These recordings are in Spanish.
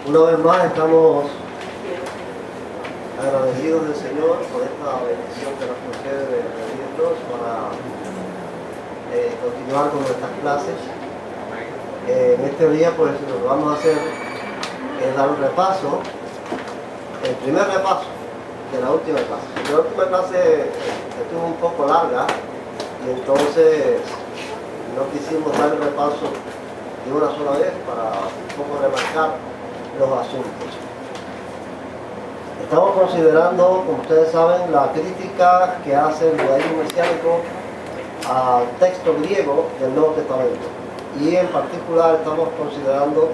Una vez más estamos agradecidos del Señor por esta bendición que nos concede de reunirnos para continuar con nuestras clases. En este día pues lo que vamos a hacer es dar un repaso, el primer repaso de la última clase. La última clase estuvo un poco larga y entonces no quisimos dar el repaso de una sola vez para un poco remarcar los asuntos. Estamos considerando, como ustedes saben, la crítica que hace el judaísmo mesiánico al texto griego del Nuevo Testamento. Y en particular estamos considerando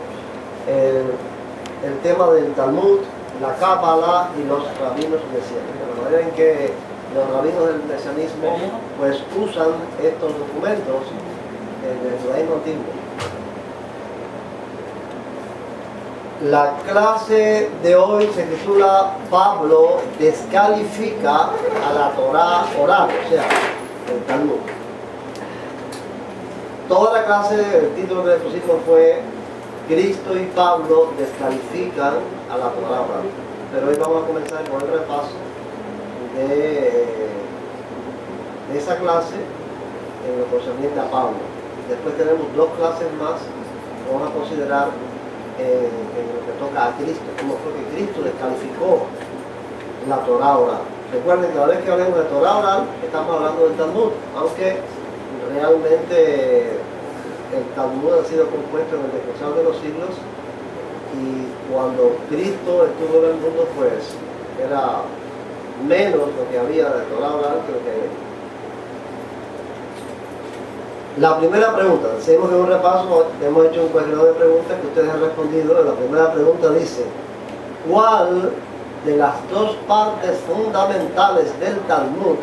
el tema del Talmud, la Cábala y los rabinos mesiánicos. La manera en que los rabinos del mesianismo pues usan estos documentos en el judaísmo antiguo. La clase de hoy se titula Pablo descalifica a la Torá oral, o sea, el Talmud. Toda la clase, el título que le pusimos fue Cristo y Pablo descalifican a la Torá oral. Pero hoy vamos a comenzar con el repaso de esa clase en lo concerniente a Pablo. Después tenemos dos clases más que vamos a considerar en lo que toca a Cristo, cómo fue que Cristo descalificó la Torá oral. Recuerden que cada vez que hablemos de Torá oral estamos hablando del Talmud, aunque realmente el Talmud ha sido compuesto en el decurso de los siglos y cuando Cristo estuvo en el mundo pues era menos lo que había de Torá oral que lo que hay. La primera pregunta, seguimos en un repaso, hemos hecho un cuestionario de preguntas que ustedes han respondido. La primera pregunta dice: ¿cuál de las dos partes fundamentales del Talmud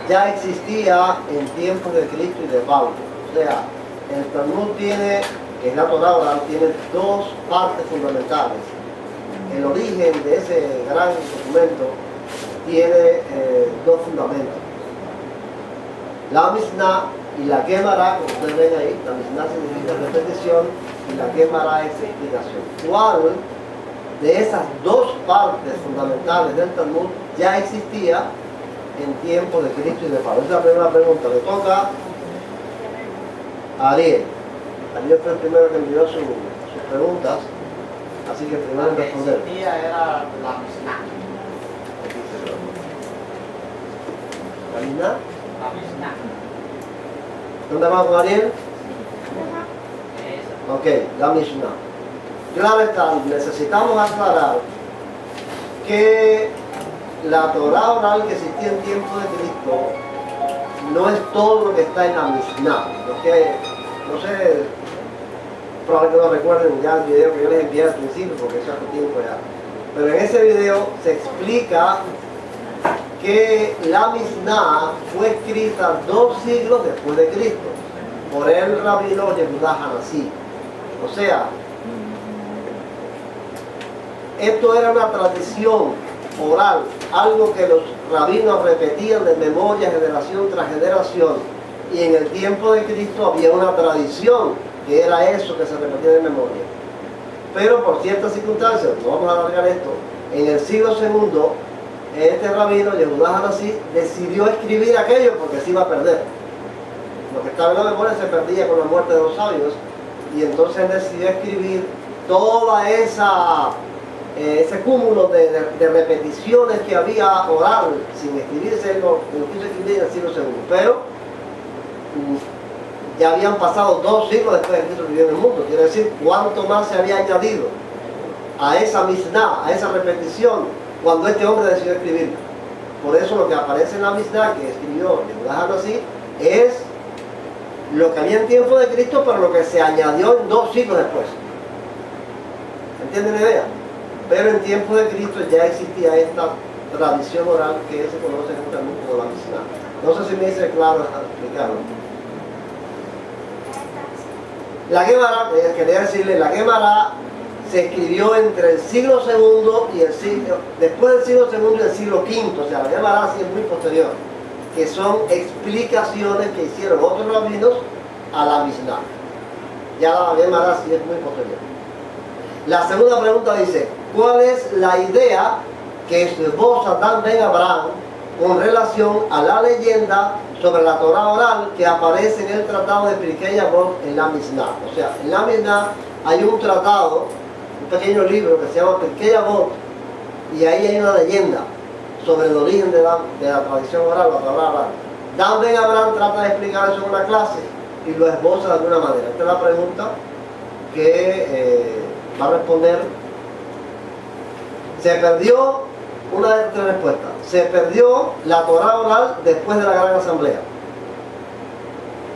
ya existía en tiempos de Cristo y de Pablo? O sea, el Talmud tiene, que es la Torá oral, tiene dos partes fundamentales. El origen de ese gran documento tiene dos fundamentos: la Mishnah y la Gemara. Como ustedes ven ahí, la Mishnah significa repetición y la Gemara es explicación. ¿Cuál de esas dos partes fundamentales del Talmud ya existía en tiempos de Cristo y de Pablo? Esa es la primera pregunta. Le toca a Ariel. Ariel fue el primero que envió sus preguntas, así que primero en responder. Lo que existía era la Mishnah. ¿La Mishnah? La Mishnah. ¿Dónde vamos con Ariel? Ok, la Mishnah. Claro está, necesitamos aclarar que la Torá oral que existía en tiempo de Cristo no es todo lo que está en la Mishnah. Lo que, no sé, probablemente no recuerden ya el video que yo les envié al principio, porque eso hace tiempo ya. Pero en ese video se explica que la Mishnah fue escrita 2 siglos después de Cristo por el rabino Yehudá Hanasí. O sea, esto era una tradición oral, algo que los rabinos repetían de memoria generación tras generación, y en el tiempo de Cristo había una tradición que era eso que se repetía de memoria. Pero por ciertas circunstancias, no vamos a alargar esto, en el siglo segundo este rabino, Yehudá Hanasí, decidió escribir aquello porque se iba a perder. Lo que estaba en la memoria se perdía con la muerte de los sabios, y entonces decidió escribir toda ese cúmulo de repeticiones que había oral sin escribirse, lo quiso escribir en el siglo segundo. Pero ya habían pasado 2 siglos después de Cristo vivió en el mundo. Quiere decir, cuánto más se había añadido a esa Mishnah, a esa repetición, cuando este hombre decidió escribirla. Por eso lo que aparece en la Mishnah que escribió Yehudá Hanasí es lo que había en tiempo de Cristo, pero lo que se añadió en 2 siglos después. ¿Entienden la idea? Pero en tiempo de Cristo ya existía esta tradición oral que se conoce en el Talmud como la Mishnah. No sé si me hice claro explicarlo. La Gemara, quería decirle, la Gemara se escribió entre el siglo segundo y el siglo, después del siglo segundo y el siglo quinto, o sea, la Gemara sí es muy posterior, que son explicaciones que hicieron otros rabinos a la Mishnah. Ya la Gemara sí es muy posterior. La segunda pregunta dice, ¿cuál es la idea que esboza Dan Ben Abraham con relación a la leyenda sobre la Torah oral que aparece en el tratado de Pirkei Avot en la Mishnah? O sea, en la Mishnah hay un tratado, un pequeño libro que se llama Pirkei Avot, y ahí hay una leyenda sobre el origen de la tradición oral, la Torah oral. Dan Ben Abraham trata de explicar eso en una clase y lo esboza de alguna manera. Esta es la pregunta que va a responder. Se perdió una de tres respuestas. Se perdió la Torah oral después de la Gran Asamblea.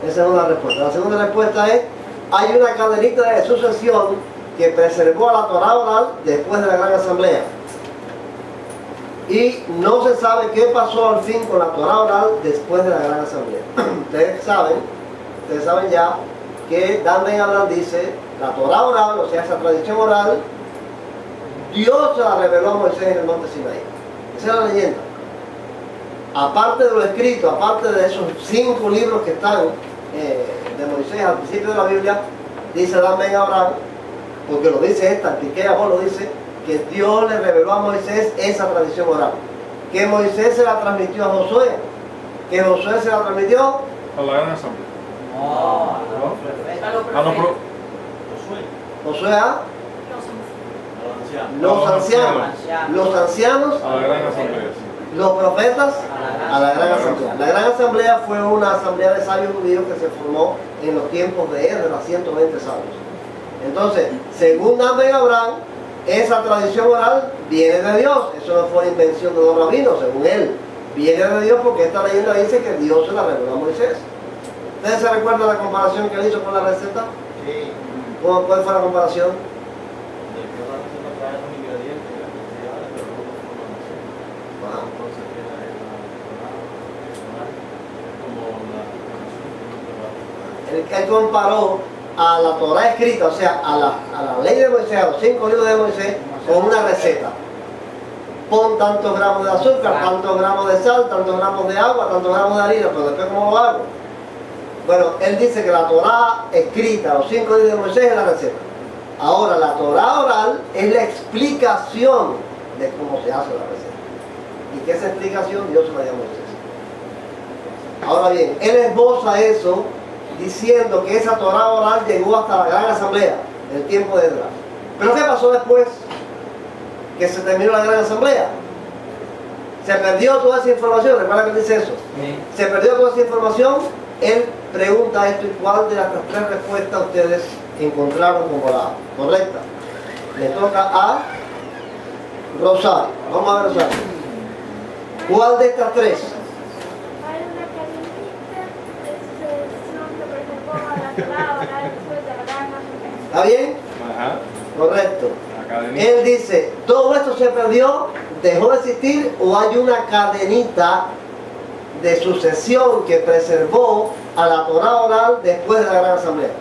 Esa es una respuesta. La segunda respuesta es, hay una cadenita de sucesión que preservó a la Torah oral después de la Gran Asamblea. Y no se sabe qué pasó al fin con la Torah oral después de la Gran Asamblea. Ustedes saben ya que Dan Ben Abraham dice, la Torah oral, o sea, esa tradición oral, Dios se la reveló a Moisés en el monte Sinaí. Esa es la leyenda. Aparte de lo escrito, aparte de esos 5 libros que están de Moisés al principio de la Biblia, dice Dan Ben Abraham, porque lo dice esta, el Pirkei Avot lo dice, que Dios le reveló a Moisés esa tradición oral. Que Moisés se la transmitió a Josué. Que Josué se la transmitió a la Gran Asamblea. Josué a los ancianos. Los ancianos A la Gran Asamblea. los profetas a la Gran Asamblea. La Gran Asamblea fue una asamblea de sabios judíos que se formó en los tiempos de Esdras, 120 sabios. Entonces, según Dan Ben Abraham, esa tradición oral viene de Dios. Eso no fue invención de los rabinos, según él. Viene de Dios porque esta leyenda dice que Dios se la reveló a Moisés. ¿Ustedes se recuerdan la comparación que él hizo con la receta? Sí. ¿Cuál fue la comparación? Él comparó a la Torah escrita, o sea, a la ley de Moisés, a los 5 libros de Moisés, con una receta. Pon tantos gramos de azúcar, tantos gramos de sal, tantos gramos de agua, tantos gramos de harina, pero después ¿cómo lo hago? Bueno, él dice que la Torah escrita, los 5 libros de Moisés, es la receta. Ahora, la Torah oral es la explicación de cómo se hace la receta. Y que esa explicación Dios se la dio a Moisés. Ahora bien, él esboza eso diciendo que esa Torah oral llegó hasta la Gran Asamblea, en el tiempo de Esdras. ¿Pero qué pasó después que se terminó la Gran Asamblea? Se perdió toda esa información. ¿Recuerda que él dice eso? Sí. Se perdió toda esa información. Él pregunta esto: ¿y cuál de las 3 respuestas ustedes encontraron como la correcta? Le toca a Rosario. Vamos a ver, Rosario. ¿Cuál de estas 3? Hay una cadenita de sucesión que preservó a la Torah oral después de la Gran Asamblea. ¿Está bien? Ajá. Correcto. La cadenita. Él dice, ¿todo esto se perdió, dejó de existir, o hay una cadenita de sucesión que preservó a la Torah oral después de la Gran Asamblea?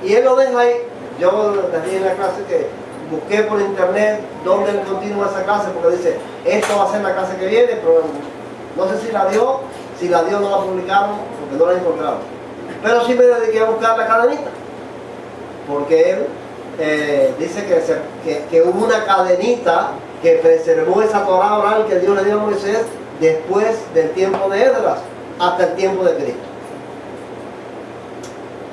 Y él lo deja ahí. Yo les dije en la clase que busqué por internet dónde él continúa esa clase, porque dice, esto va a ser la clase que viene, pero no sé si la dio no la publicaron, porque no la encontraron. Pero sí me dediqué a buscar la cadenita, porque él dice que hubo una cadenita que preservó esa Torah oral que Dios le dio a Moisés después del tiempo de Esdras hasta el tiempo de Cristo.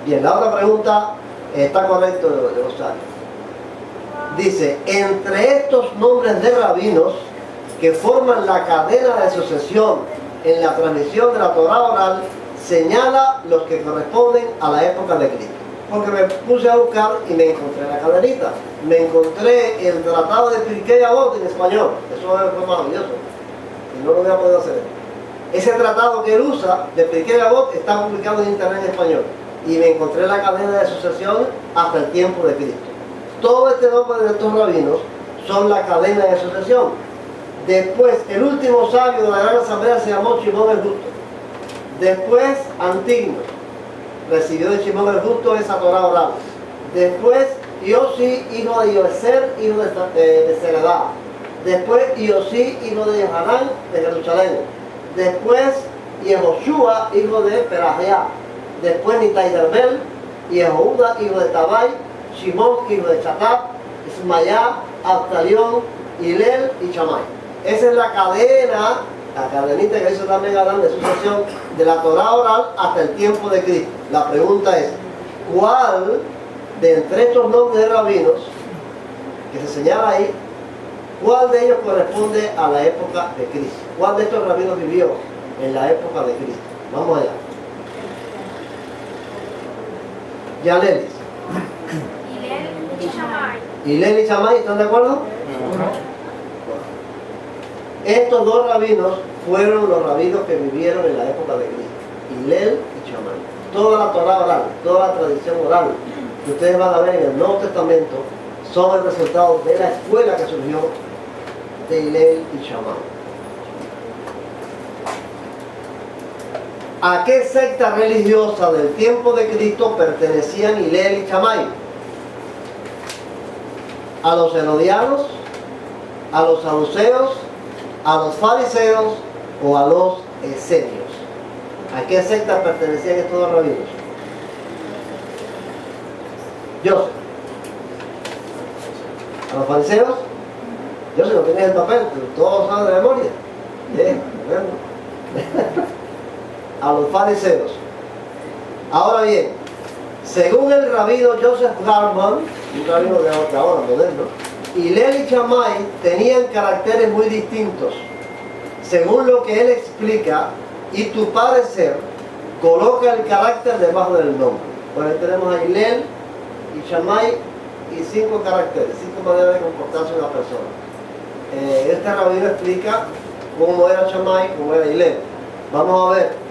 Bien, la otra pregunta está correcto de Rosario. Dice, entre estos nombres de rabinos que forman la cadena de sucesión en la transmisión de la Torah oral, señala los que corresponden a la época de Cristo. Porque me puse a buscar y me encontré la cadenita. Me encontré el tratado de Pirkei Avot en español. Eso fue maravilloso. Y no lo hubiera podido hacer. Ese tratado que él usa de Pirkei Avot está publicado en internet en español. Y me encontré la cadena de sucesión hasta el tiempo de Cristo. Todo este nombre de estos rabinos son la cadena de sucesión. Después, el último sabio de la Gran Asamblea se llamó Shimón el Justo. Después, Antigno recibió de Shimón el Justo esa Torah oral. Después, Yossi, hijo de Yoezer, hijo de Zeredá. Después, Yossi, hijo de Yohanan, de Jerusalén. Después, Yehoshua, hijo de Perajiah. Después, Nitai Derbel, Yehuda, hijo de Tabai, Shimón, hijo de Chatab, Ismayá, Abtalión, Hillel y Shammai. Esa es la cadena, la cadenita que hizo también Adán de sucesión de la Torá oral hasta el tiempo de Cristo. La pregunta es, ¿cuál de entre estos nombres de rabinos que se señala ahí, cuál de ellos corresponde a la época de Cristo? ¿Cuál de estos rabinos vivió en la época de Cristo? Vamos allá. Yanelis. Hillel y Shammai. Hillel y Shammai, ¿están de acuerdo? Estos dos rabinos fueron los rabinos que vivieron en la época de Cristo. Hillel y Shammai. Toda la Torá oral, toda la tradición oral que ustedes van a ver en el Nuevo Testamento son el resultado de la escuela que surgió de Hillel y Shammai. ¿A qué secta religiosa del tiempo de Cristo pertenecían Hillel y Shammai? ¿A los herodianos? ¿A los saduceos? ¿A los fariseos? ¿O a los esenios? ¿A qué secta pertenecían estos dos rabinos? Yo sé. ¿A los fariseos? Yo sé, no tenía el papel, pero todos saben de memoria. Bien, bueno. A los fariseos. Ahora bien, según el rabino Joseph Hartman, un rabino de ahora, moderno, Hillel y Shammai tenían caracteres muy distintos. Según lo que él explica, y tu parecer, coloca el carácter debajo del nombre. Bueno, ahí tenemos a Hillel y Shammai y 5 caracteres, 5 maneras de comportarse una persona. Este rabino explica cómo era Shammai, cómo era Hillel. Vamos a ver.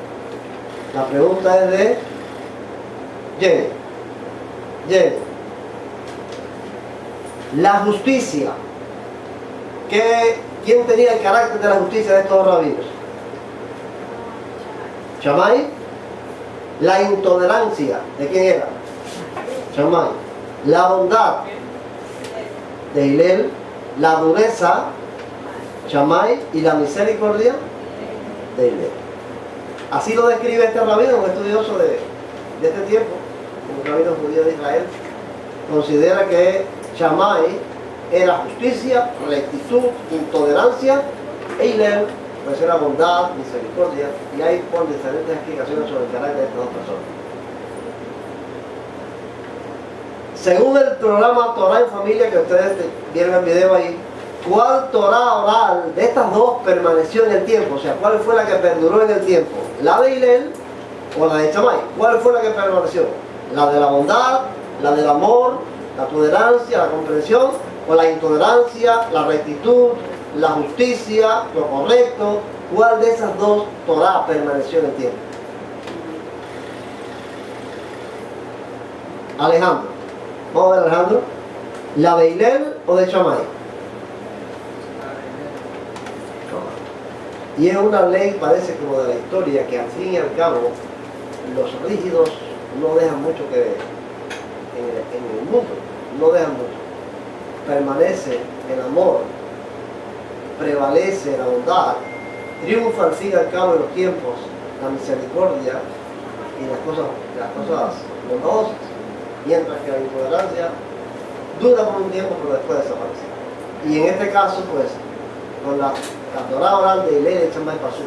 La pregunta es de Jenny. Jenny. La justicia. ¿Quién tenía el carácter de la justicia de estos rabinos? Shammai. La intolerancia. ¿De quién era? Shammai. La bondad. De Hillel. La dureza. Shammai. Y la misericordia. De Hillel. Así lo describe este rabino, un estudioso de este tiempo, un rabino judío de Israel. Considera que Shammai era justicia, rectitud, intolerancia, e Hillel pues era bondad, misericordia, y hay por diferentes explicaciones sobre el carácter de estas dos personas. Según el programa Torah en Familia que ustedes vieron el video ahí, ¿cuál Torah oral de estas dos permaneció en el tiempo? O sea, ¿cuál fue la que perduró en el tiempo? ¿La de Hillel o la de Shammai? ¿Cuál fue la que permaneció? ¿La de la bondad, la del amor, la tolerancia, la comprensión? ¿O la intolerancia, la rectitud, la justicia, lo correcto? ¿Cuál de esas dos Torah permaneció en el tiempo? Alejandro. Vamos a ver, Alejandro. ¿La de Hillel o de Shammai? Y es una ley, parece como de la historia, que al fin y al cabo los rígidos no dejan mucho que ver en el mundo, no dejan mucho. Permanece el amor, prevalece la bondad, triunfa al fin y al cabo de los tiempos la misericordia y las cosas bondadosas, mientras que la intolerancia dura por un tiempo pero después desaparece. Y en este caso, pues, con la Torá oral de Hillel y Shammai pasó.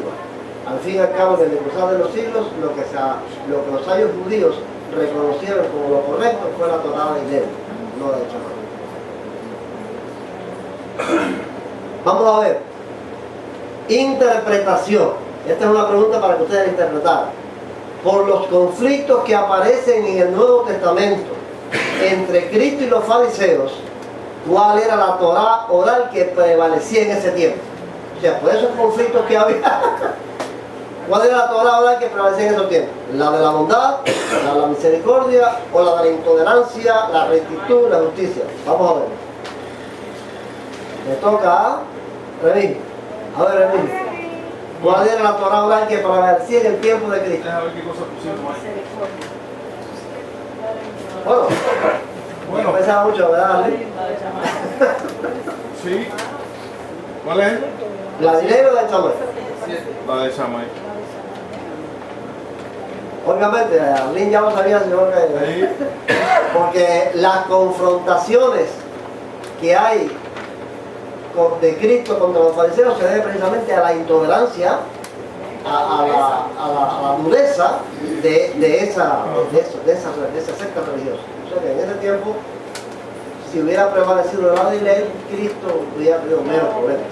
Al fin y al cabo, desde el cruzar de los siglos, lo que los sabios judíos reconocieron como lo correcto fue la Torá de Hillel, no la de Shammai. Vamos a ver. Interpretación. Esta es una pregunta para que ustedes interpretaran. Por los conflictos que aparecen en el Nuevo Testamento entre Cristo y los fariseos, ¿cuál era la Torá oral que prevalecía en ese tiempo? O sea, por esos conflictos que había, ¿cuál era la Torá oral que prevalecía en esos tiempos? ¿La de la bondad, la de la misericordia, o la de la intolerancia, la rectitud, la justicia? Vamos a ver. Me toca a Remín. A ver, Remín. ¿Cuál era la Torá oral que prevalecía en el tiempo de Cristo? Déjame ver qué cosa pusimos ahí. Bueno, pensaba mucho, ¿verdad, Ale? Sí. ¿Cuál es? ¿La de Hillel o la de Shammai? La de Shammai. Obviamente, Arlene ya lo sabía, señor, Ahí. porque las confrontaciones que hay de Cristo contra los fariseos se debe precisamente a la intolerancia, a la dureza de esa secta religiosa. O sea que en ese tiempo, si hubiera prevalecido el lado de ley, Cristo hubiera tenido menos problemas.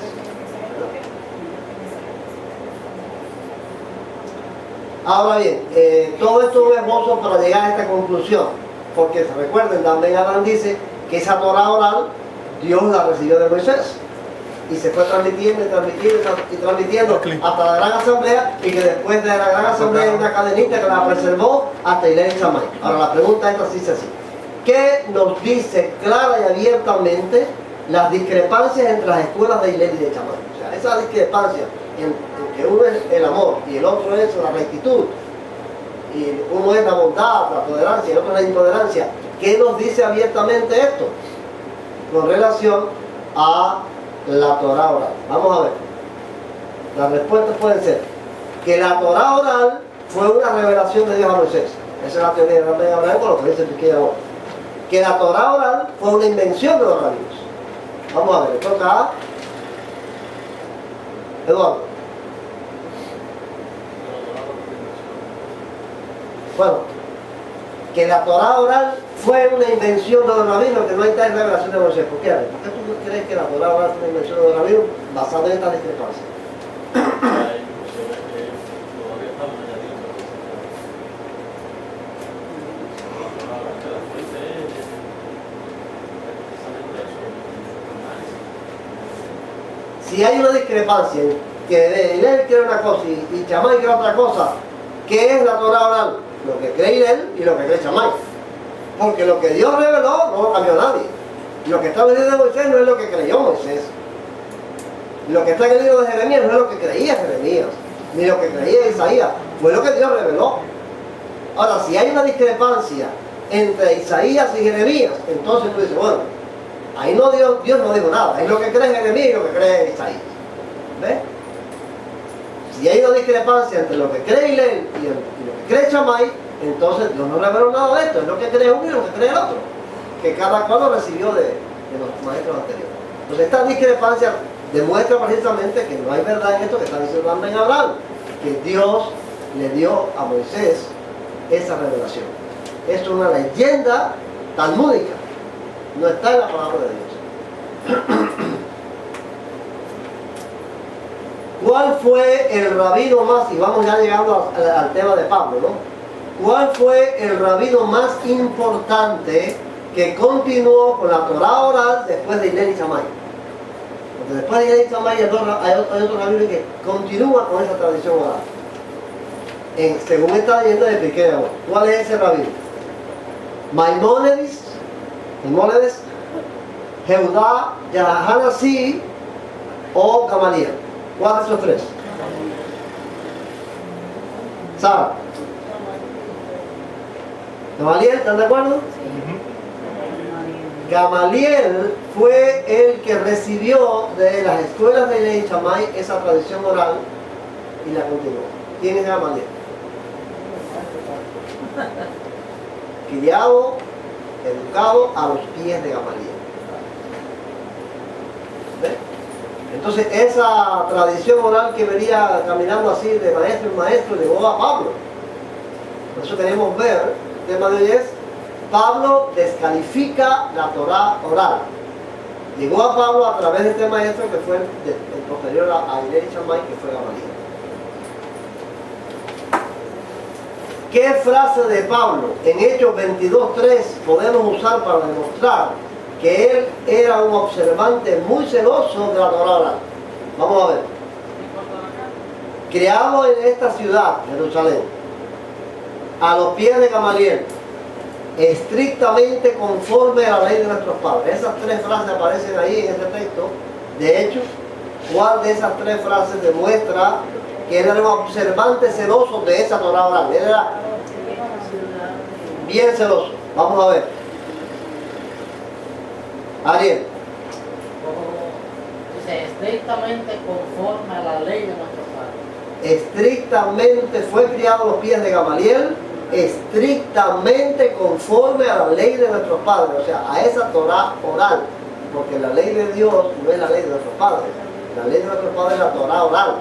Ahora bien, todo esto es esbozo para llegar a esta conclusión, porque se recuerden, también Adán dice que esa Torah oral Dios la recibió de Moisés y se fue transmitiendo y transmitiendo hasta la gran asamblea, y que después de la gran asamblea hay una cadenita que la preservó hasta Hillel y Shammai. Ahora la pregunta esta sí dice así: ¿qué nos dice clara y abiertamente las discrepancias entre las escuelas de Hillel y de Shammai? O sea, esa discrepancia en que uno es el amor y el otro es la rectitud, y uno es la bondad, la tolerancia, y el otro es la intolerancia. ¿Qué nos dice abiertamente esto con relación a la Torah oral? Vamos a ver. Las respuestas pueden ser que la Torah oral fue una revelación de Dios a Moisés. Esa es la teoría de Ramén Abraham, con lo que dice Piqué ahora. Que la Torah oral fue una invención de los rabinos. Vamos a ver, toca a Eduardo. Bueno, que la Torah oral fue una invención de los rabinos, que no hay tal revelación de Moisés. ¿Por qué? ¿Por qué tú crees que la Torah oral fue una invención de los rabinos basada en esta discrepancia? Si hay una discrepancia en que Hillel cree una cosa y Shammai cree otra cosa, ¿qué es la Torah oral? Lo que cree Hillel y lo que cree Shammai. Porque lo que Dios reveló no lo cambió nadie. Lo que está en el libro de Moisés no es lo que creyó Moisés. Lo que está en el libro de Jeremías no es lo que creía Jeremías, ni lo que creía Isaías. Fue lo que Dios reveló. Ahora, si hay una discrepancia entre Isaías y Jeremías, entonces tú dices, bueno, ahí no Dios no dijo nada. Es lo que cree Jeremías y lo que cree Isaías. ¿Ves? Si hay una discrepancia entre lo que cree Hillel y lo que cree Shammai, entonces Dios no reveló nada de esto. Es lo que cree uno y lo que cree el otro, que cada cual lo recibió de los maestros anteriores. Entonces esta discrepancia demuestra precisamente que no hay verdad en esto que está diciendo también Abraham, que Dios le dio a Moisés esa revelación. Esto es una leyenda talmúdica, no está en la palabra de Dios. ¿Cuál fue el rabino más, y vamos ya llegando al tema de Pablo, ¿no? ¿Cuál fue el rabino más importante que continuó con la Torah oral después de Hillel y Shammai? Porque después de Hillel y Shammai hay otro rabino que continúa con esa tradición oral. Según esta leyenda de Piqué ahora. ¿Cuál es ese rabino? Maimónides, Jehudá, Hanasí o Gamaliel. ¿Cuál de esos tres? Sara. Gamaliel, ¿están de acuerdo? Gamaliel fue el que recibió de las escuelas de Hillel y Shammai esa tradición oral y la continuó. ¿Quién es Gamaliel? Criado, educado a los pies de Gamaliel. ¿Ves? Entonces esa tradición oral que venía caminando así de maestro en maestro llegó a Pablo. Por eso queremos ver, el tema de hoy es: Pablo descalifica la Torah oral. Llegó a Pablo a través de este maestro que fue el posterior a Hillel y Shammai, que fue Gamaliel. ¿Qué frase de Pablo en Hechos 22:3 podemos usar para demostrar que él era un observante muy celoso de la Torah oral? Vamos a ver. Criado en esta ciudad, Jerusalén, a los pies de Gamaliel, estrictamente conforme a la ley de nuestros padres. Esas tres frases aparecen ahí en este texto. De hecho, ¿cuál de esas tres frases demuestra que él era un observante celoso de esa Torah oral? Él era bien celoso. Vamos a ver. Ariel. Dice, estrictamente conforme a la ley de nuestros padres. Estrictamente fue criado a los pies de Gamaliel, estrictamente conforme a la ley de nuestros padres, o sea, a esa Torah oral. porque la ley de Dios no es la ley de nuestros padres. La ley de nuestros padres es la Torah oral.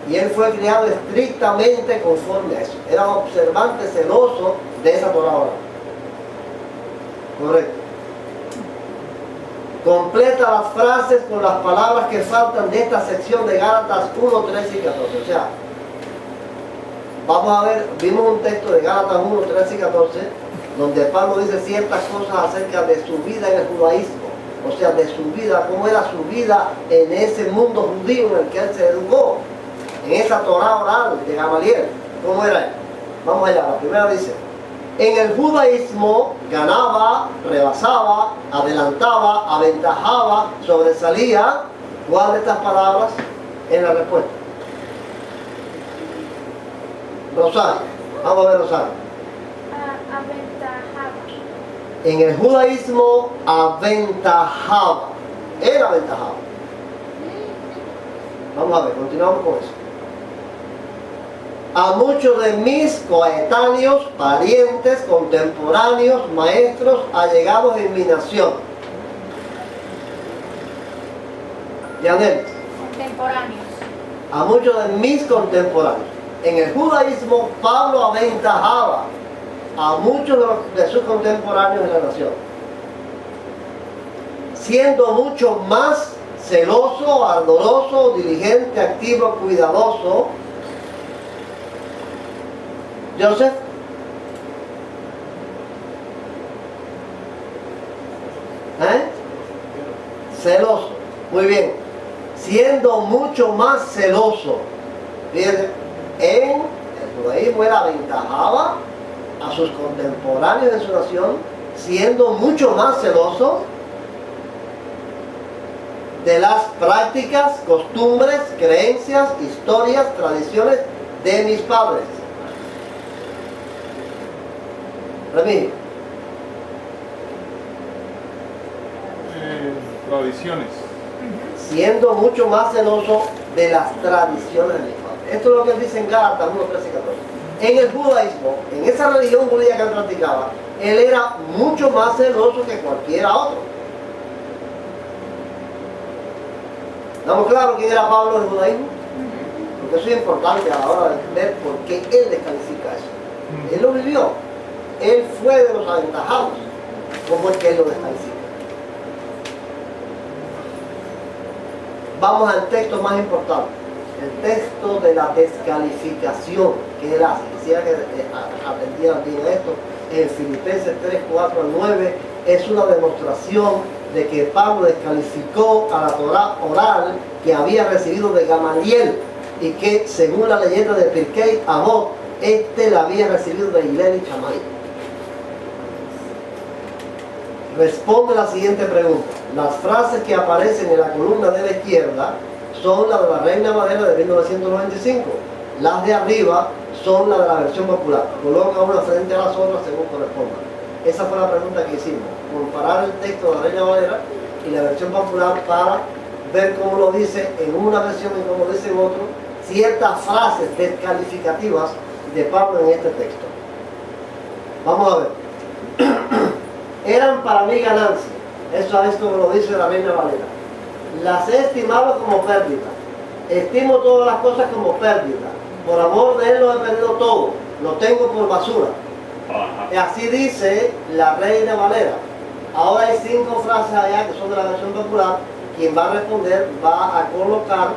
Y él fue criado estrictamente conforme a eso. Era un observante celoso de esa Torah oral. Correcto. Completa las frases con las palabras que faltan de esta sección de Gálatas 1, 13 y 14. O sea, vamos a ver, vimos un texto de Gálatas 1, 13 y 14, donde Pablo dice ciertas cosas acerca de su vida en el judaísmo. O sea, de su vida, cómo era su vida en ese mundo judío en el que él se educó. En esa Torah oral de Gamaliel. ¿Cómo era él? Vamos allá, la primera dice: en el judaísmo ganaba, rebasaba, adelantaba, aventajaba, sobresalía. ¿Cuál de estas palabras es la respuesta? Rosario. Vamos a ver, Rosario. Aventajaba. En el judaísmo aventajaba. Era aventajado. Vamos a ver, continuamos con eso. A muchos de mis coetáneos, parientes, contemporáneos, maestros, allegados en mi nación. Yanel. Contemporáneos. A muchos de mis contemporáneos. En el judaísmo, Pablo aventajaba a muchos de sus contemporáneos en la nación, siendo mucho más celoso, ardoroso, diligente, activo, cuidadoso. Joseph. Celoso. Muy bien. Siendo mucho más celoso. Fíjense, en el judaísmo él aventajaba a sus contemporáneos de su nación, siendo mucho más celoso de las prácticas, costumbres, creencias, historias, tradiciones de mis padres. Remigio. Tradiciones. Siendo mucho más celoso de las tradiciones de mis padres. Esto es lo que él dice en Gálatas 1, 13 y 14. En el judaísmo, en esa religión judía que él practicaba, él era mucho más celoso que cualquiera otro. ¿Estamos claros quién era Pablo del judaísmo? Porque eso es importante a la hora de ver por qué él descalifica eso. Él lo vivió. Él fue de los aventajados. ¿Cómo es que él lo descalifica? Vamos al texto más importante. El texto de la descalificación que él hace. Quisiera que atendieran bien a esto. En Filipenses 3, 4 al 9 es una demostración de que Pablo descalificó a la Torah oral que había recibido de Gamaliel y que según la leyenda de Pirkei Avot, la había recibido de Hillel y Shammai. Responde la siguiente pregunta. Las frases que aparecen en la columna de la izquierda son las de la Reina Valera de 1995. Las de arriba son las de la versión popular. Coloca una frente a las otras según corresponda. Esa fue la pregunta que hicimos. Comparar el texto de la Reina Valera y la versión popular para ver cómo lo dice en una versión y cómo lo dice en otro. Ciertas frases descalificativas de Pablo en este texto. Vamos a ver. Eran para mí ganancia. Eso es como lo dice la Reina Valera. Las he estimado como pérdida. Estimo todas las cosas como pérdida. Por amor de él lo he perdido todo. Lo tengo por basura. Y así dice la Reina Valera. Ahora hay 5 frases allá que son de la versión popular. Quien va a responder va a colocar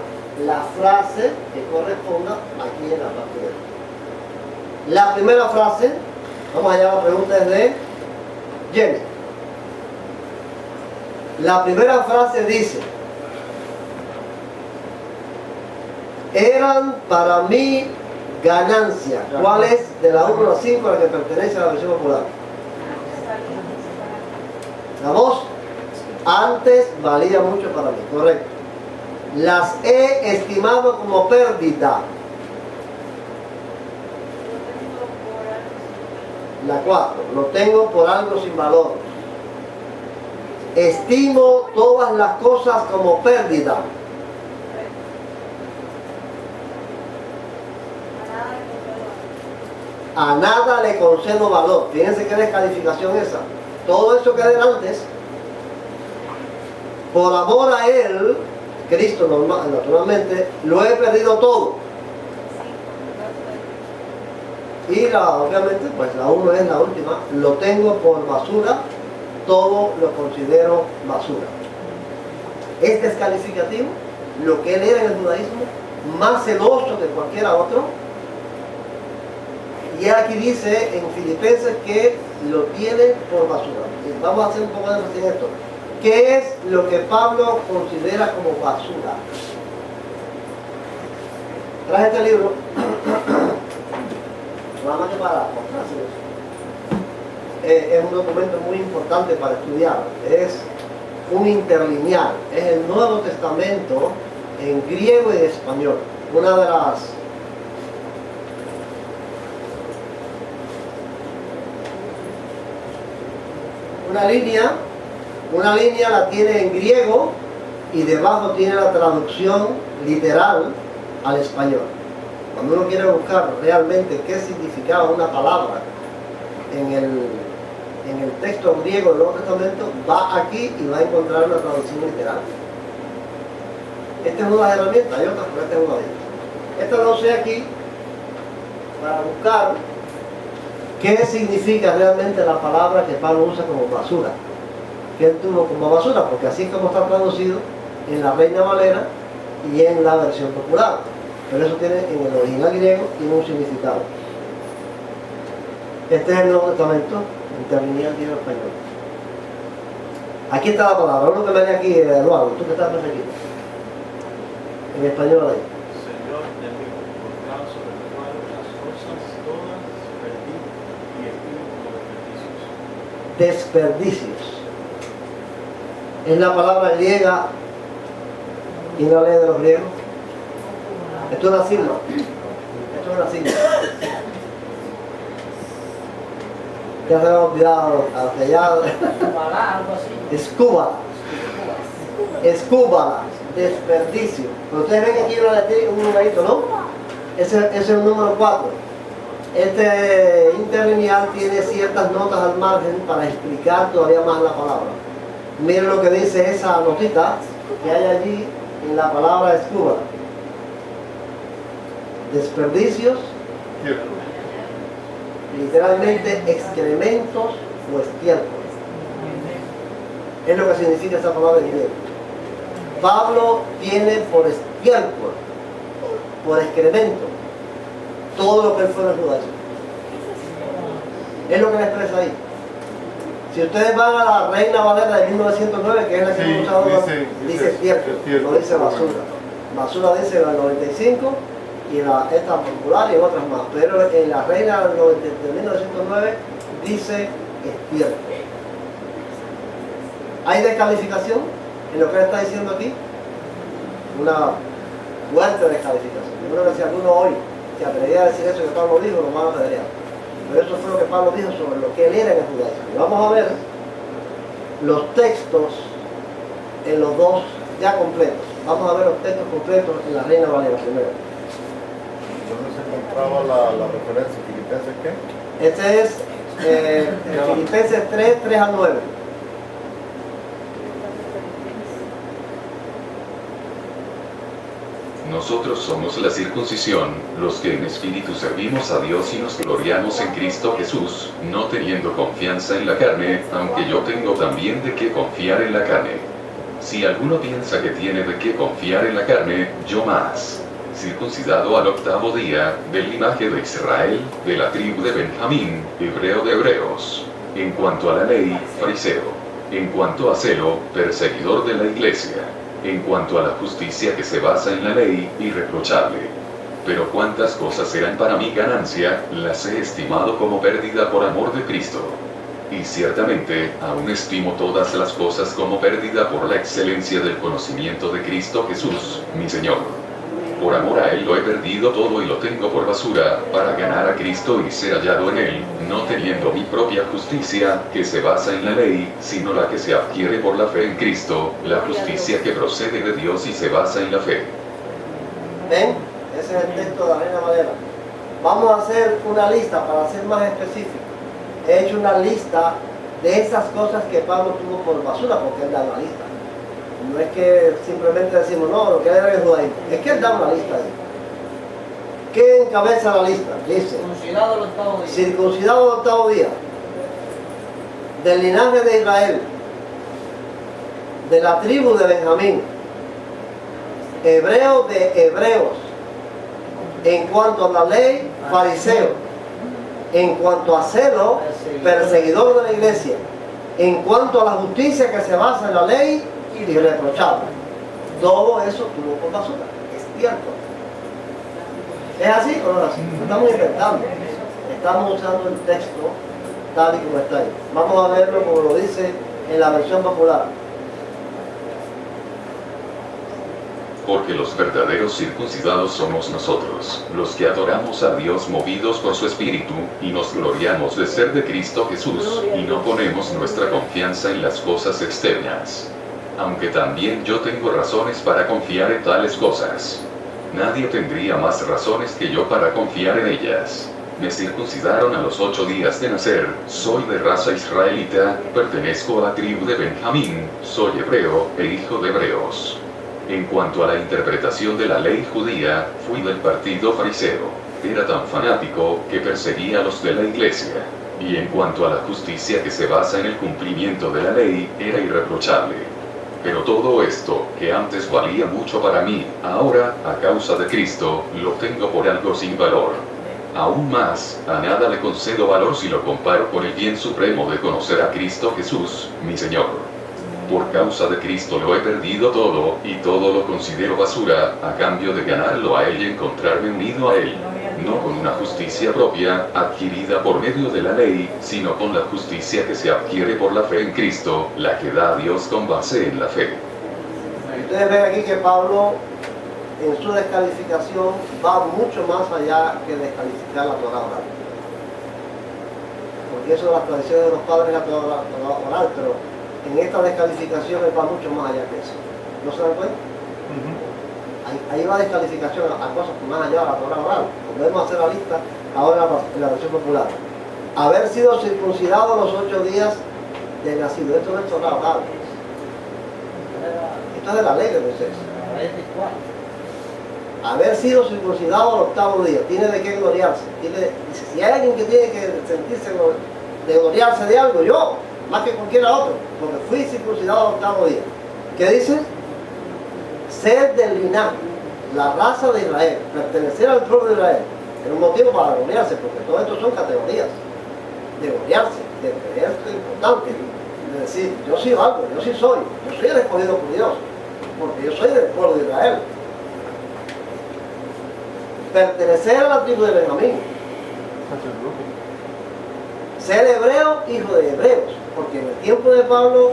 la frase que corresponda aquí en la partida. La primera frase, vamos allá, la pregunta es de Jenny. La primera frase dice: eran para mí ganancia. ¿Cuál es de la 1 a la 5 la que pertenece a la versión popular? La 2. Antes valía mucho para mí, correcto. Las he estimado como pérdida. La 4. Lo tengo por algo sin valor. Estimo todas las cosas como pérdida. A nada le concedo valor. Fíjense qué descalificación esa. Todo eso que era antes por amor a Él, Cristo naturalmente, lo he perdido todo. Y obviamente, pues la 1 es la última, lo tengo por basura, todo lo considero basura. Es descalificativo lo que él era en el judaísmo, más celoso que cualquiera otro. Y aquí dice en Filipenses que lo tiene por basura. Y vamos a hacer un poco de énfasis en esto. ¿Qué es lo que Pablo considera como basura? Traje este libro, nada más que para mostrárselos. Es un documento muy importante para estudiar. Es un interlineal. Es el Nuevo Testamento en griego y en español. Una línea la tiene en griego y debajo tiene la traducción literal al español. Cuando uno quiere buscar realmente qué significaba una palabra en el texto griego del Nuevo Testamento, va aquí y va a encontrar una traducción literal. Esta es una de las herramientas, hay otras, pero esta es una de ellas. Esta la usé aquí para buscar qué significa realmente la palabra que Pablo usa como basura. ¿Qué él tuvo como basura? Porque así es como está traducido en la Reina Valera y en la versión popular. Pero eso tiene en el original griego tiene un significado. Este es el Nuevo Testamento, interlineal griego español. Aquí está la palabra. Uno que me lee aquí, Eduardo, tú que estás perfecto. En español ahí. Señor de mí, por causa de las cosas todas perdí y estimo como desperdicios. Desperdicios. Es la palabra griega y no lee de los griegos. Esto es una sigla. Esto es una sigla. Ya se me ha olvidado hacia allá. Ojalá, algo así. Escúbala. Escúbala. Desperdicio. Pero ustedes ven que aquí hay un numerito, ¿no? Ese es el número 4. Este interlineal tiene ciertas notas al margen para explicar todavía más la palabra. Miren lo que dice esa notita que hay allí en la palabra escúbala. Desperdicios, literalmente excrementos o estiércol. Es lo que significa esa palabra en griego. Pablo tiene por estiércol, por excremento, todo lo que él fue en el judaísmo. Es lo que le expresa ahí. Si ustedes van a la Reina Valera de 1909, que es la que hemos usado, dice estiércol, no dice basura. Basura dice la 95 y esta popular y otras más. Pero en la Reina de 1909 dice estiércol. ¿Hay descalificación en lo que él está diciendo aquí? Una fuerte descalificación. Yo creo que si alguno hoy se atrevía a decir eso que Pablo dijo, lo van a apedrear. Pero eso fue lo que Pablo dijo sobre lo que él era en el judaísmo. Y vamos a ver los textos en los dos ya completos. Vamos a ver los textos completos en la Reina Valera primero. ¿Dónde se encontraba la referencia? ¿Filipenses qué? Este es Filipenses 3, 3 al 9. Nosotros somos la circuncisión, los que en espíritu servimos a Dios y nos gloriamos en Cristo Jesús, no teniendo confianza en la carne, aunque yo tengo también de qué confiar en la carne. Si alguno piensa que tiene de qué confiar en la carne, yo más. Circuncidado al 8º día, del linaje de Israel, de la tribu de Benjamín, hebreo de hebreos. En cuanto a la ley, fariseo. En cuanto a celo, perseguidor de la iglesia. En cuanto a la justicia que se basa en la ley, irreprochable. Pero cuantas cosas eran para mi ganancia, las he estimado como pérdida por amor de Cristo. Y ciertamente, aún estimo todas las cosas como pérdida por la excelencia del conocimiento de Cristo Jesús, mi Señor. Por amor a Él lo he perdido todo y lo tengo por basura, para ganar a Cristo y ser hallado en Él, no teniendo mi propia justicia, que se basa en la ley, sino la que se adquiere por la fe en Cristo, la justicia que procede de Dios y se basa en la fe. ¿Ven? Ese es el texto de la Reina Valera. Vamos a hacer una lista para ser más específico. He hecho una lista de esas cosas que Pablo tuvo por basura, porque él da una lista. No es que simplemente decimos, no, lo que era el judaísmo. Es que él da una lista ahí. ¿Qué encabeza la lista? Dice, Circuncidado el octavo día. circuncidado el octavo día, del linaje de Israel, de la tribu de Benjamín, hebreo de hebreos, en cuanto a la ley, fariseo, en cuanto a celo, perseguidor de la iglesia, en cuanto a la justicia que se basa en la ley, irreprochable. Todo eso tuvo por basura, es cierto. ¿Es así o no es así? No estamos inventando, estamos usando el texto tal y como está ahí. Vamos a verlo como lo dice en la versión popular. Porque los verdaderos circuncidados somos nosotros, los que adoramos a Dios movidos por su Espíritu, y nos gloriamos de ser de Cristo Jesús, y no ponemos nuestra confianza en las cosas externas. Aunque también yo tengo razones para confiar en tales cosas. Nadie tendría más razones que yo para confiar en ellas. Me circuncidaron a los 8 días de nacer, soy de raza israelita, pertenezco a la tribu de Benjamín, soy hebreo, e hijo de hebreos. En cuanto a la interpretación de la ley judía, fui del partido fariseo. Era tan fanático que perseguía a los de la iglesia. Y en cuanto a la justicia que se basa en el cumplimiento de la ley, era irreprochable. Pero todo esto, que antes valía mucho para mí, ahora, a causa de Cristo, lo tengo por algo sin valor. Aún más, a nada le concedo valor si lo comparo con el bien supremo de conocer a Cristo Jesús, mi Señor. Por causa de Cristo lo he perdido todo, y todo lo considero basura, a cambio de ganarlo a Él y encontrarme unido a Él. No con una justicia propia, adquirida por medio de la ley, sino con la justicia que se adquiere por la fe en Cristo, la que da a Dios con base en la fe. Ustedes ven aquí que Pablo, en su descalificación, va mucho más allá que descalificar la Torá oral. Porque eso de las tradiciones de los padres la Torá oral, pero en esta descalificación él va mucho más allá que eso. ¿No se dan cuenta? Ahí va descalificación a cosas más allá de la Torá oral. Podemos hacer la lista ahora en la versión popular. Haber sido circuncidado a los 8 días de nacido. Esto no es Torá oral. Esto es de la ley de Moisés. Haber sido circuncidado al octavo día. Tiene de qué gloriarse. Si hay alguien que tiene que sentirse de gloriarse de algo, yo, más que cualquiera otro, porque fui circuncidado al octavo día. ¿Qué dice? Ser del linaje, la raza de Israel, pertenecer al pueblo de Israel. Es un motivo para gloriarse, porque todo esto son categorías de gloriarse, de creer que es importante, de decir, yo sí valgo, yo sí soy el escogido por Dios, porque yo soy del pueblo de Israel. Pertenecer a la tribu de Benjamín. Ser hebreo, hijo de hebreos, porque en el tiempo de Pablo,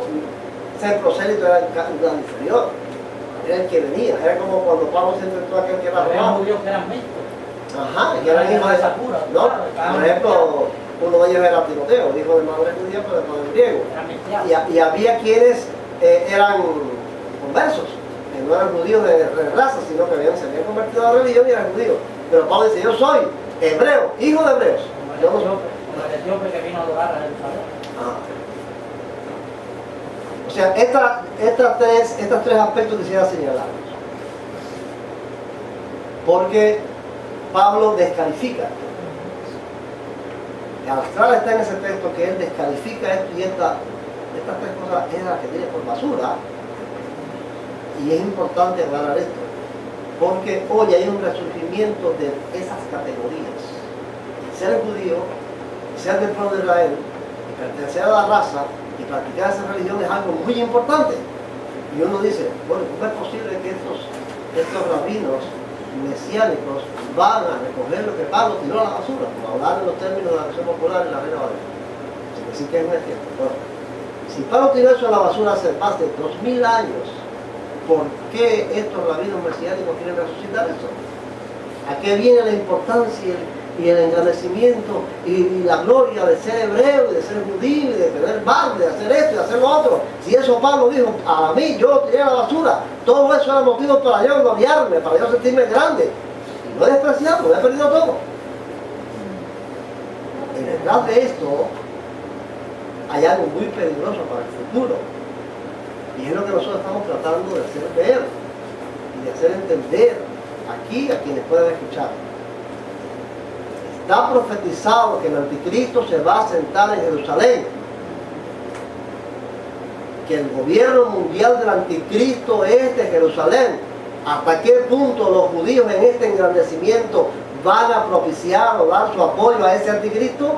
ser prosélito era un grado inferior. Era el que venía, era como cuando Pablo se enfrentó a aquel que era Había romano. judíos que eran mixtos. Ajá, y eran hijos de Sakura. ¿no? Por ejemplo, uno de ellos era Timoteo, hijo de madre judía, pero de padre griego. Eran mixteados. Y había quienes eran conversos, que no eran judíos de raza, sino que se habían convertido a la religión y eran judíos. Pero Pablo dice, yo soy hebreo, hijo de hebreos. Yo no soy. Como el etíope que vino a adorar a Jerusalén. Ajá. O sea, estos tres aspectos quisiera señalarlos. Porque Pablo descalifica. El astral está en ese texto que él descalifica esto y estas tres cosas es la que tiene por basura. Y es importante aclarar esto. Porque hoy hay un resurgimiento de esas categorías. Ser judío, ser del pueblo de Israel, y pertenecer a la raza, y practicar esa religión es algo muy importante. Y uno dice, bueno, ¿cómo es posible que estos rabinos mesiánicos van a recoger lo que Pablo tiró a la basura? Como hablar en los términos de la versión popular en la Reina Valera. Sin decir que no es cierto. Bueno, si Pablo tiró eso a la basura hace más de 2000 años, ¿por qué estos rabinos mesiánicos quieren resucitar eso? ¿A qué viene la importancia y el engrandecimiento y la gloria de ser hebreo y de ser judío y de tener barro, de hacer esto y de hacer lo otro? Si eso Pablo dijo, a mí yo tiré a la basura, todo eso era motivo para yo gloriarme, para yo sentirme grande. Y no he despreciado, no he perdido todo. Y detrás de esto hay algo muy peligroso para el futuro. Y es lo que nosotros estamos tratando de hacer ver y de hacer entender aquí a quienes puedan escuchar. Está profetizado que el anticristo se va a sentar en Jerusalén, que el gobierno mundial del anticristo es de Jerusalén. ¿Hasta qué punto los judíos en este engrandecimiento van a propiciar o dar su apoyo a ese anticristo?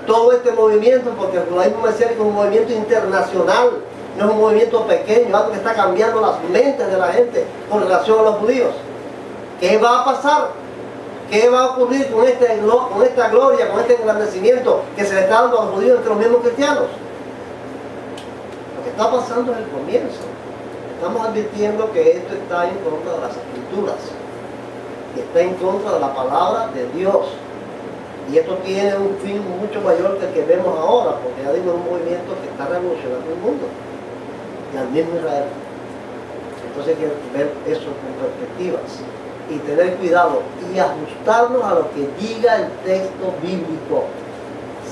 Todo este movimiento, porque el judaísmo mesiánico es un movimiento internacional, no es un movimiento pequeño, algo que está cambiando las mentes de la gente con relación a los judíos. ¿Qué va a pasar? ¿Qué va a ocurrir con esta gloria, con este engrandecimiento que se le está dando a los judíos entre los mismos cristianos? Lo que está pasando es el comienzo. Estamos advirtiendo que esto está en contra de las escrituras, y está en contra de la palabra de Dios. Y esto tiene un fin mucho mayor que el que vemos ahora, porque ya digo, es un movimiento que está revolucionando el mundo y al mismo Israel. Entonces hay que ver eso con perspectivas y tener cuidado y ajustarnos a lo que diga el texto bíblico.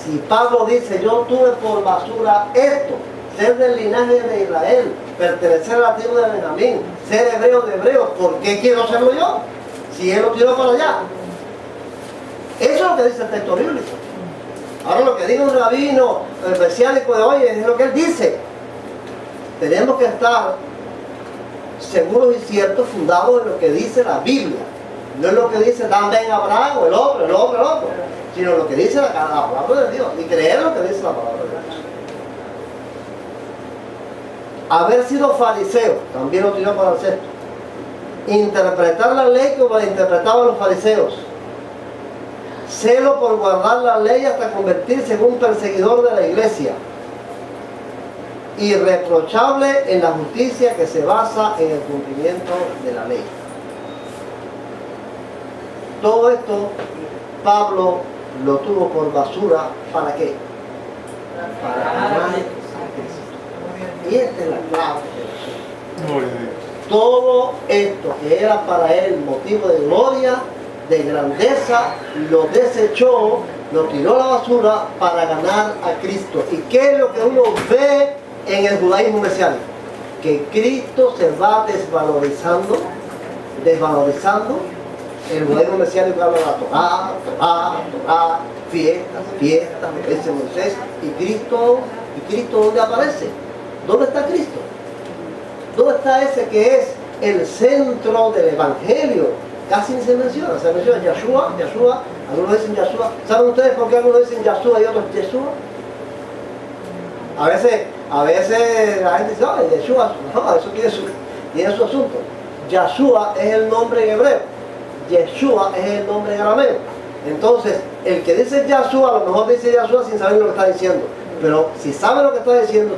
Si Pablo dice, yo tuve por basura esto, ser del linaje de Israel, pertenecer a la tribu de Benjamín, ser hebreo de hebreos, ¿por qué quiero serlo yo? Si él lo tiró para allá. Eso es lo que dice el texto bíblico. Ahora lo que diga un rabino, el mesiánico de hoy, es lo que él dice. Tenemos que estar seguros y ciertos, fundados en lo que dice la Biblia. No es lo que dice Dan Ben Abraham o el otro, sino lo que dice la palabra de Dios. Y creer lo que dice la palabra de Dios. Haber sido fariseo, también lo tiró para el sexto. Interpretar la ley como la interpretaban los fariseos. Celo por guardar la ley hasta convertirse en un perseguidor de la iglesia. Irreprochable en la justicia que se basa en el cumplimiento de la ley. Todo esto Pablo lo tuvo por basura. ¿Para qué? Para ganar a Cristo. Y esta es la clave de eso. Todo esto que era para él motivo de gloria, de grandeza, lo desechó, lo tiró a la basura para ganar a Cristo. ¿Y qué es lo que uno ve en el judaísmo mesiánico? Que Cristo se va desvalorizando. El judaísmo mesiánico habla de la Torá, fiestas, dice Moisés. ¿Y Cristo dónde aparece? ¿Dónde está Cristo? ¿Dónde está ese que es el centro del evangelio? Casi ni se menciona Yahshua, algunos dicen Yahshua. ¿Saben ustedes por qué algunos dicen Yahshua y otros Yeshua? A veces la gente dice, no, Yeshua, no, eso tiene su asunto. Yahshua es el nombre en hebreo, Yeshua es el nombre en arameo. Entonces, el que dice Yahshua, a lo mejor dice Yahshua sin saber lo que está diciendo. Pero si sabe lo que está diciendo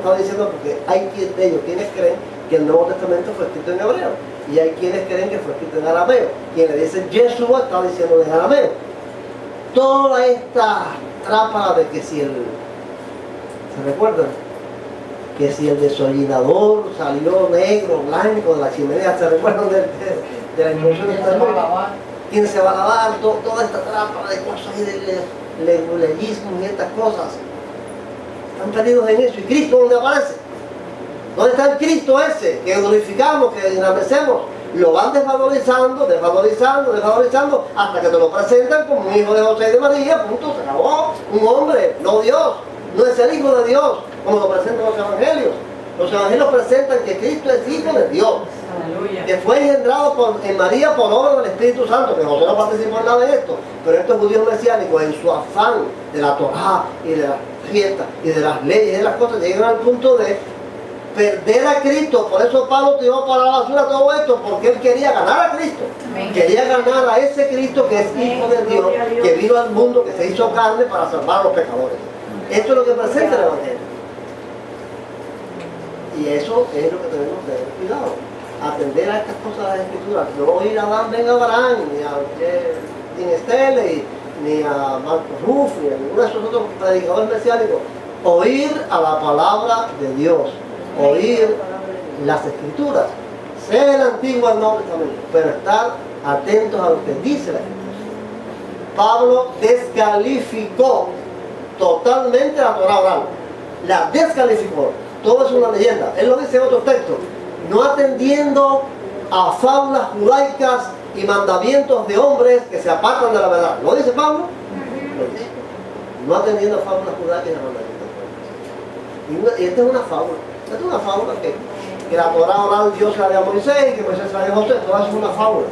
porque hay de ellos quienes creen que el Nuevo Testamento fue escrito en hebreo. Y hay quienes creen que fue escrito en arameo. Quienes dicen Yeshua está diciendo en arameo. Toda esta trápala de que si ¿se recuerdan? Que si el desollinador salió negro, blanco de la chimenea, ¿se recuerdan de la introducción de esta noche? ¿Quién se va a lavar? Toda esta trápala de cosas y de legalismo y estas cosas. Están perdidos en eso. ¿Y Cristo dónde aparece? ¿Dónde está el Cristo ese que glorificamos, que engrandecemos? Lo van desvalorizando, hasta que te lo presentan como un hijo de José y de María, punto, se acabó. Un hombre, no Dios, no es el hijo de Dios, como lo presentan los evangelios. Los evangelios presentan que Cristo es hijo de Dios. Aleluya. Que fue engendrado en María por obra del Espíritu Santo, que José no participó en nada de esto, pero estos judíos mesiánicos, en su afán de la Torá y de las fiestas y de las leyes y de las cosas, llegan al punto de perder a Cristo. Por eso Pablo tiró para la basura todo esto, porque él quería ganar a Cristo. Amén. Quería ganar a ese Cristo que es hijo de Dios, que vino al mundo, que se hizo carne para salvar a los pecadores. Esto es lo que presenta el Evangelio. Y eso es lo que tenemos que tener cuidado. Atender a estas cosas de las Escrituras. No ir a Dan Ben Abraham, ni a Tim Stele, ni a Marcos Ruff, ni a ninguno de esos otros predicadores mesiánicos. Oír a la palabra de Dios. Oír las Escrituras, sea el Antiguo o el Nuevo Testamento, pero estar atentos a lo que dice la Escritura. Pablo descalificó totalmente la Torá oral, la descalificó, todo es una leyenda. Él lo dice en otro texto, no atendiendo a fábulas judaicas y mandamientos de hombres que se apartan de la verdad. ¿Lo dice Pablo? Lo dice. No atendiendo a fábulas judaicas y mandamientos de hombres. Y esta es una fábula. Esta es una fábula que la Torá oral Dios se la dio a Moisés y que Moisés se la dio a José. Todo eso es una fábula.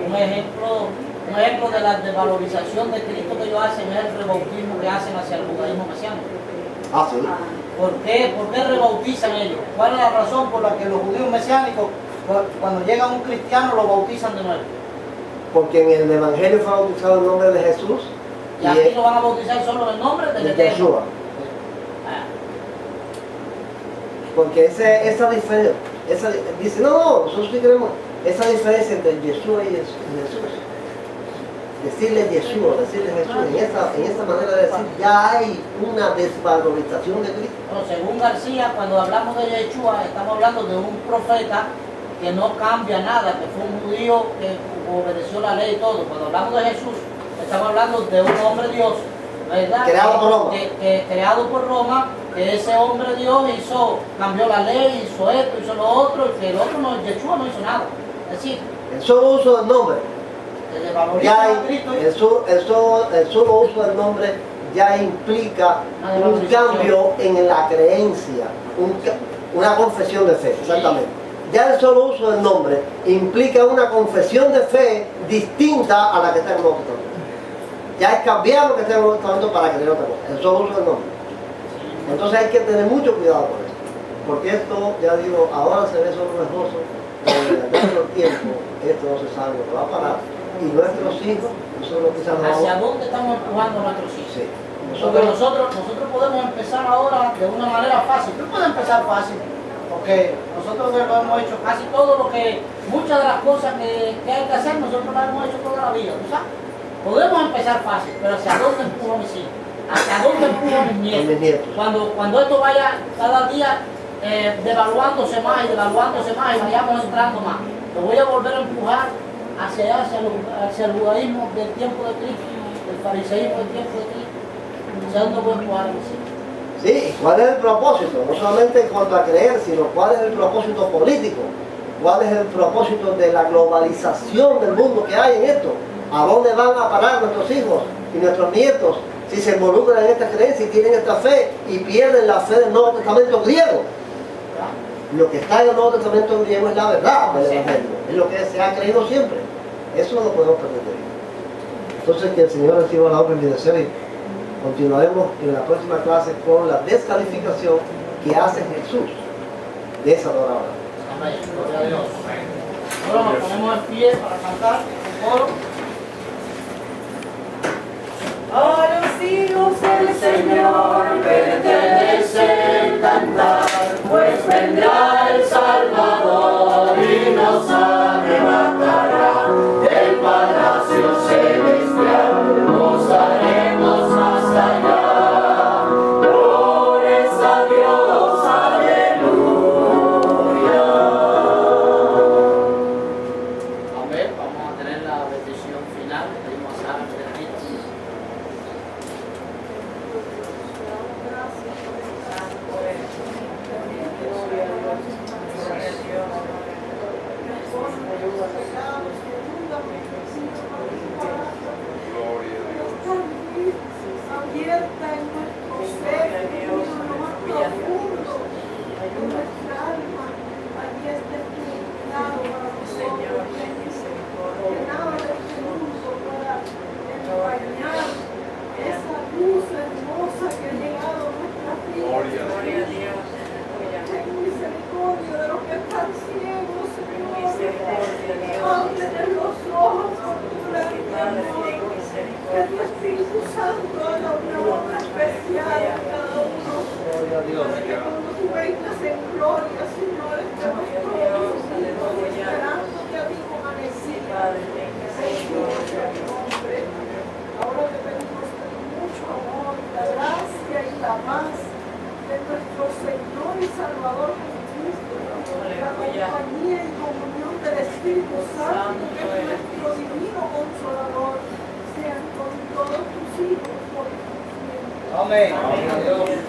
Un ejemplo de la desvalorización de Cristo que ellos hacen es el rebautismo que hacen hacia el judaísmo mesiánico. Ah, sí. ¿Por qué rebautizan ellos? ¿Cuál es la razón por la que los judíos mesiánicos, cuando llega un cristiano, lo bautizan de nuevo? Porque en el Evangelio fue bautizado el nombre de Jesús. Y aquí lo van a bautizar solo en el nombre del de Eterno. Yeshua. Porque esa diferencia, dice, no, nosotros sí queremos esa diferencia entre Yeshua y Jesús. Decirle Yeshua, decirle Jesús, en esa manera de decir, ya hay una desvalorización de Cristo. Bueno, según García, cuando hablamos de Yeshua, estamos hablando de un profeta que no cambia nada, que fue un judío que obedeció la ley y todo. Cuando hablamos de Jesús, estamos hablando de un hombre Dios, ¿verdad? Creado por Roma. Creado por Roma, que ese hombre Dios cambió la ley, hizo esto, hizo lo otro, y que el otro no, Yeshua no hizo nada. Es decir, El solo uso del nombre, ya a Cristo, el solo uso del nombre ya implica un cambio en la creencia, una confesión de fe, exactamente. Ya el solo uso del nombre implica una confesión de fe distinta a la que está en el Nuevo Testamento. Ya es cambiar lo que está en el Nuevo Testamento para creer otra cosa, el solo uso del nombre. Entonces hay que tener mucho cuidado con esto, porque esto, ya digo, ahora se ve solo esbozo, pero en el tiempo esto no se sabe lo que va a parar. Y nuestros hijos, nosotros quizás no ¿hacia dónde estamos empujando a nuestros hijos? Sí. Porque nosotros podemos empezar ahora de una manera fácil. No puede empezar fácil, porque nosotros lo hemos hecho casi todo lo que, muchas de las cosas que hay que hacer, nosotros las hemos hecho toda la vida, ¿no sabes? Podemos empezar fácil, pero ¿hacia dónde empujo a mis hijos? ¿Hacia dónde empujo a mis nietos? Cuando esto vaya cada día devaluándose más y vayamos entrando más, lo voy a volver a empujar hacia el judaísmo del tiempo de Cristo, el fariseísmo del tiempo de Cristo. ¿Hacia dónde voy a empujar a mis hijos? Sí, ¿cuál es el propósito? No solamente en cuanto a creer, sino cuál es el propósito político, cuál es el propósito de la globalización del mundo que hay en esto. ¿A dónde van a parar nuestros hijos y nuestros nietos si se involucran en esta creencia y tienen esta fe y pierden la fe del Nuevo Testamento griego? Lo que está en el Nuevo Testamento griego es la verdad del Evangelio, es lo que se ha creído siempre. Eso no lo podemos perder de vista. Entonces, que el Señor reciba la obra y mi deseo, y continuaremos en la próxima clase con la descalificación que hace Jesús de esa adoradora. Amén. Gloria a Dios. Ahora nos ponemos en pie para cantar el coro. A los hijos del Señor pertenece el cantar, pues vendrá el Salvador y nos arrebatará del palacio celestial, gozaremos más allá. Gloria a Dios, aleluya. Amén. Vamos a tener la bendición final. Pedimos a Sara que bendiga. Abierta en nuestro ser, en lo más profundo de nuestra alma. Allí está tu lado para nosotros. Que nada de este mundo pueda empañar esa luz hermosa que ha llegado a nuestras vidas. Ten misericordia de los que están ciegos, Señor. Ábreles los ojos con tu gracia, Señor. Que tu Espíritu Santo haga una obra especial en cada uno. Para que cuando tú vengas en gloria, Señor, estemos todos esperándote a ti con alegría. Señor, en tu nombre. Ahora te pedimos con mucho amor, la gracia y la paz de nuestro Señor y Salvador Jesucristo, la compañía y comunión del Espíritu Santo, que es nuestro divino consolador, sean con todos tus hijos por siempre. Amén. Amén.